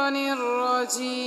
الشيطان الرجيم.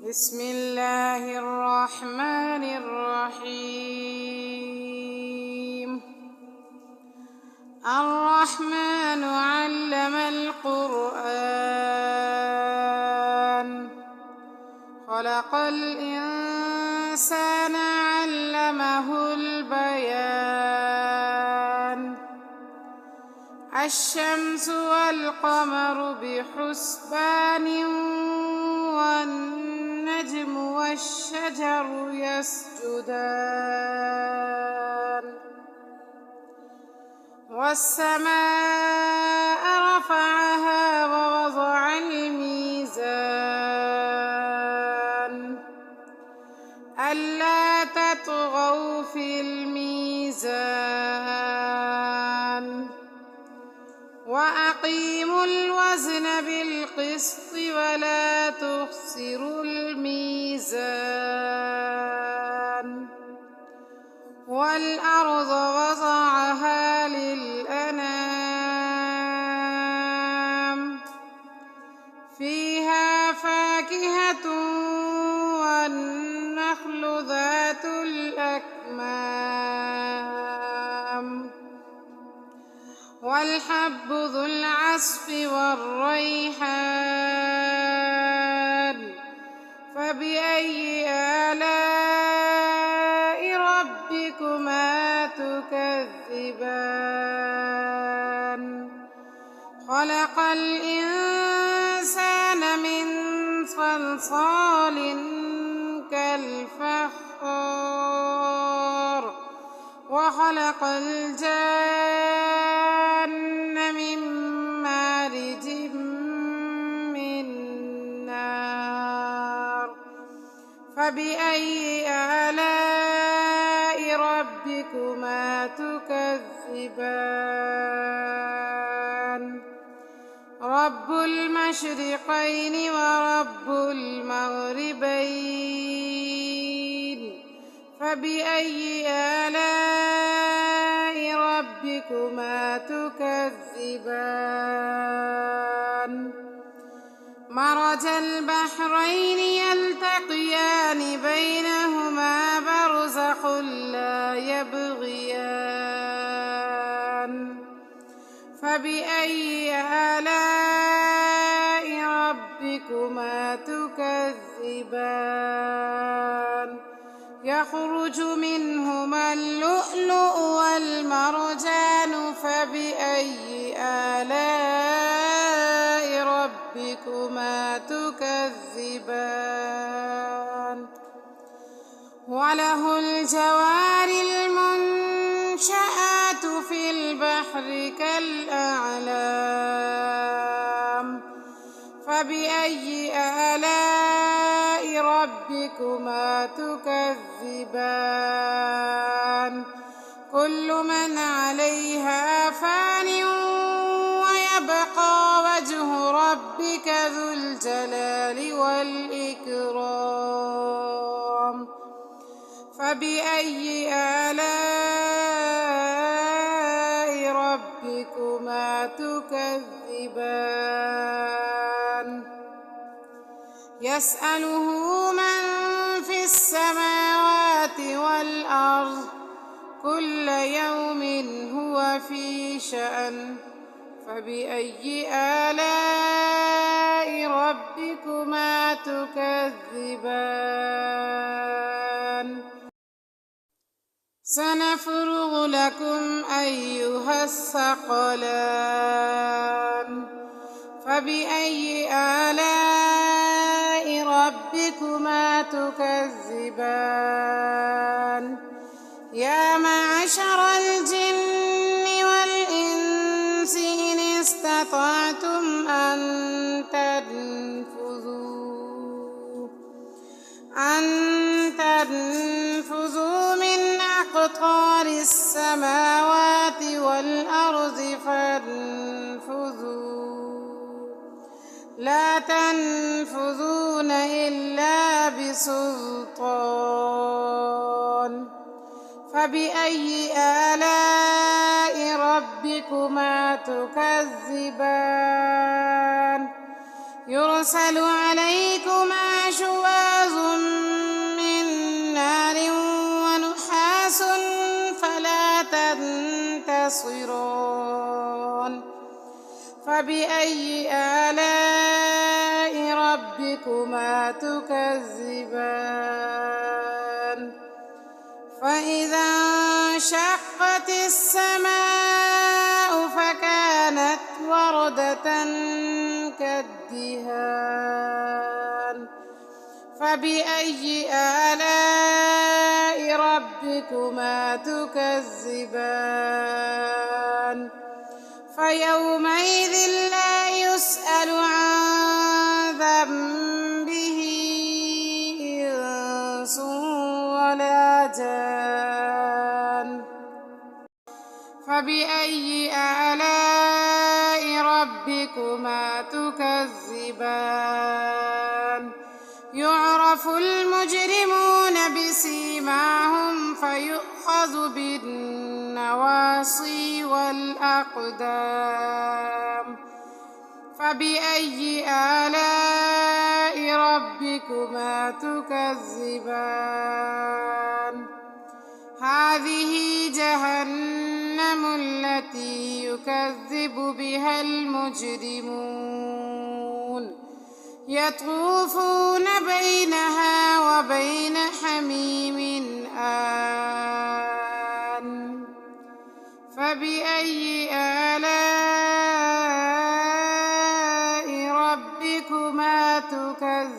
بسم الله الرحمن الرحيم. الرحمن علم القرآن، خلق الإنسان علمه البيان. الشمس والقمر بحسبان، والنجم والشجر يسجدان. والسماء رفعها ووضع الميزان، ألا تطغوا في الميزان. وأقيموا الوزن بالقسط ولا تخسروا الميزان. والأرض وضعها للأنام، فيها فاكهة والنخل ذات الأكمام، والحب ذو العصف والريحان. فبأي آلاء ربكما تكذبان؟ خلق الإنسان من صلصال كالفخار، وخلق الجان من مارج من نار. فبأي آلاء ربكما تكذبان؟ رب المشرقين ورب المغربين. فبأي آلاء ربكما تكذبان؟ مرج البحرين يلتقيان، بينهما برزخ لا يبغيان. فبأي آلاء ربكما تكذبان؟ يخرج منهما اللؤلؤ والمرجان. فبأي آلاء ربكما تكذبان؟ وله الجوار المنشآت في البحر كالأعلام. فبأي آلاء ربكما تكذبان؟ كل من عليها فان، ويبقى وجه ربك ذو الجلال والإكرام. فبأي آلاء ربكما تكذبان؟ يسأله من في السماوات والأرض، كل يوم هو في شأن. فبأي آلاء ربكما تكذبان؟ سنفرغ لكم أيها الثقلان. فبأي آلاء ربكما تكذبان؟ يا معشر الجن والإنس إن استطعتم أن تنفذوا من أقطار السماوات والأرض فانفذوا، لا تنفذون إلا بسلطان. فبأي آلاء ربكما تكذبان يرسل عليكما شواظ من نار ونحاس فلا تنتصرون فبأي آلاء ربكما تكذبان فإذا انشقت السماء فكانت وردة كالدهان فبأي آلاء ربكما تكذبان فيومئذ لا يسأل عن ذنبه إنس ولا جان فبأي آلاء ربكما تكذبان يعرف المجرمون بسيماهم فيؤخذ بالنواصي والأقدام فبأي آلاء ربكما تكذبان هذه جهنم التي يكذب بها المجرمون يطوفون بينها وبين حميم آن فبأي آلاء ربكما تكذبان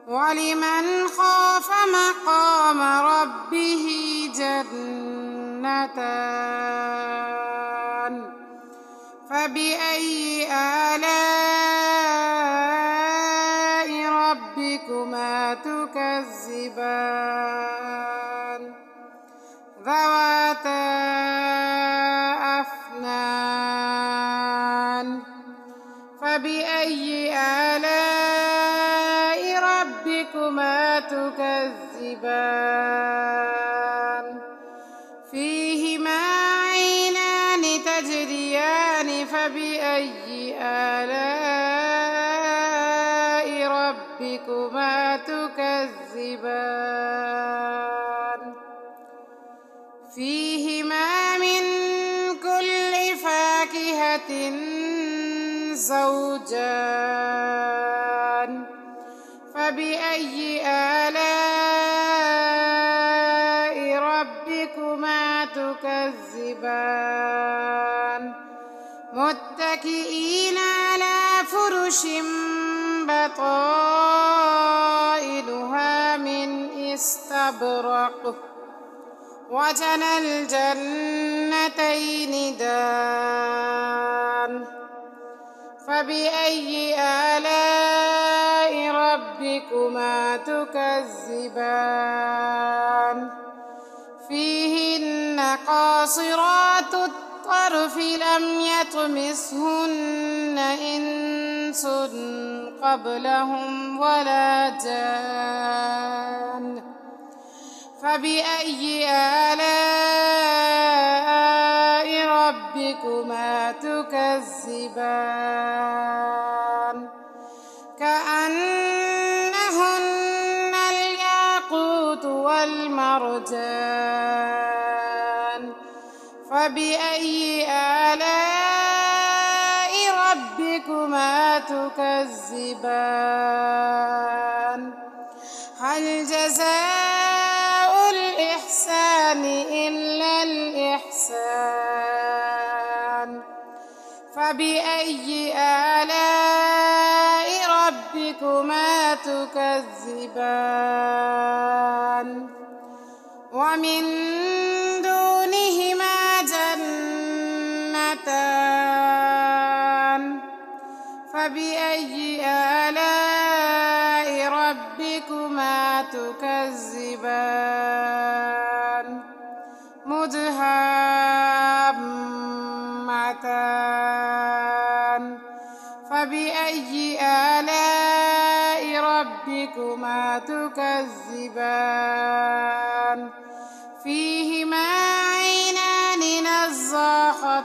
ولمن خاف مقام ربه جنتان فبأي آلاء ربكما تكذبان ذواتا أفنان فبأي آلاء ربكما تكذبان فيهما عينان تجريان فبأي آلاء ربكما تكذبان فيهما من كل فاكهة زوجان فبأي آلاء ربكما تكذبان متكئين على فرش بطائنها من استبرق وجنى الجنتين دان فبأي آلاء ربكما تكذبان فيهن قاصرات الطرف لم يطمثهن إنس قبلهم ولا جان فبأي آلاء ربكما تكذبان كأنهن الياقوت والمرجان فبأي آلاء ربكما تكذبان هل جزاء الإحسان إلا الإحسان فبأي آلاء ربكما تكذبان ومن دونهما جنتان فبأي آلاء ربكما تكذبان مدهامتان فبأي آلاء ربكما ربكما تكذبان فيهما عينان نضاختان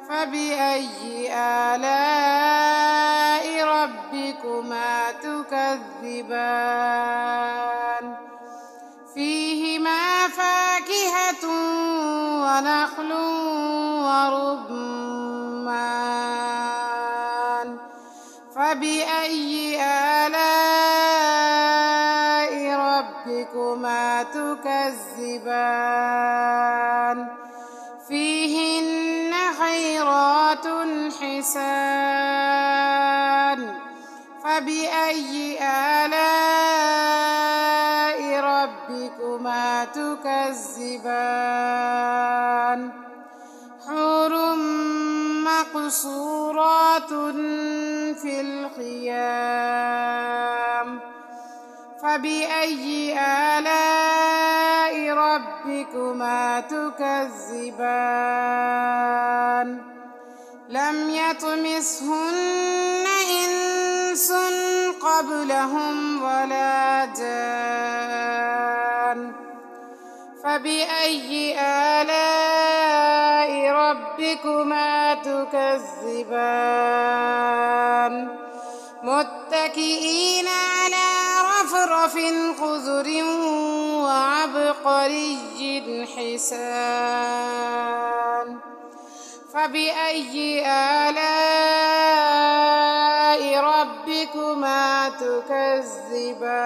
فبأي آلاء ربكما تكذبان فيهما فاكهة ونخل ورمان فبأي آلاء ربكما تكذبان فيهن خيرات حسان فبأي آلاء ربكما تكذبان حور مقصورات في الخيام فبأي آلاء ربكما تكذبان لم يطمثهن إنس قبلهم ولا جان فبأي آلاء ربكما تكذبان متكئين على رفرف خضر وعبقري حسان فبأي آلاء ربكما تكذبان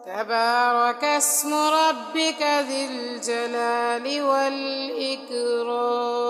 تبارك اسم ربك ذي الجلال والإكرام